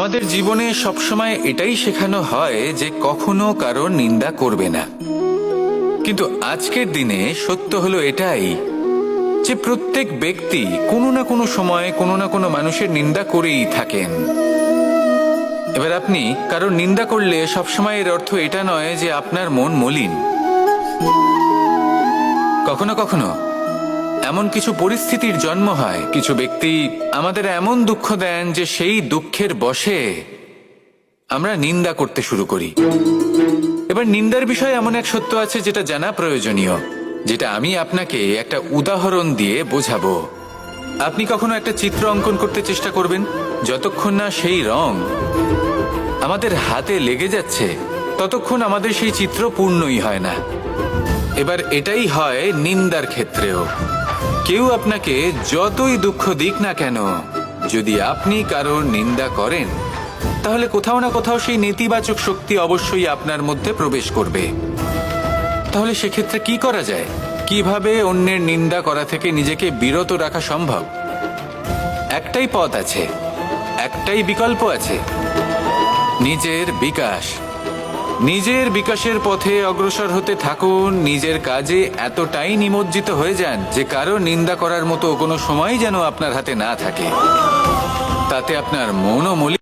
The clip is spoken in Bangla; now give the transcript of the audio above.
আমাদের জীবনে সবসময় এটাই শেখানো হয় যে কখনো কারোর নিন্দা করবে না, কিন্তু আজকের দিনে সত্য হলো এটাই যে প্রত্যেক ব্যক্তি কোনো না কোনো সময় কোনো না কোনো মানুষের নিন্দা করেই থাকেন। এবার আপনি কারোর নিন্দা করলে সবসময় এর অর্থ এটা নয় যে আপনার মন মলিন। কখনো কখনো এমন কিছু পরিস্থিতির জন্ম হয়, কিছু ব্যক্তি আমাদের এমন দুঃখ দেন যে সেই দুঃখের বশে আমরা নিন্দা করতে শুরু করি। এবার নিন্দার বিষয়ে এমন এক সত্য আছে যেটা জানা প্রয়োজনীয়, যেটা আমি আপনাকে একটা উদাহরণ দিয়ে বোঝাবো। আপনি কখনো একটা চিত্র অঙ্কন করতে চেষ্টা করবেন, যতক্ষণ না সেই রং আমাদের হাতে লেগে যাচ্ছে ততক্ষণ আমাদের সেই চিত্র পূর্ণই হয় না। এবার এটাই হয় নিন্দার ক্ষেত্রেও। কেউ আপনাকে যতই দুঃখ দিক না কেন, যদি আপনি কারোর নিন্দা করেন তাহলে কোথাও না কোথাও সেই নেতিবাচক শক্তি অবশ্যই আপনার মধ্যে প্রবেশ করবে। তাহলে সেক্ষেত্রে কি করা যায়? কিভাবে অন্যের নিন্দা করা থেকে নিজেকে বিরত রাখা সম্ভব? একটাই পথ আছে, একটাই বিকল্প আছে, নিজের বিকাশ। নিজের বিকাশের পথে অগ্রসর হতে থাকুন, নিজের কাজে এতটাই নিমজ্জিত হয়ে যান যে কারো নিন্দা করার মতো কোনো সময় যেন আপনার হাতে না থাকে। তাতে আপনার মনও মলিন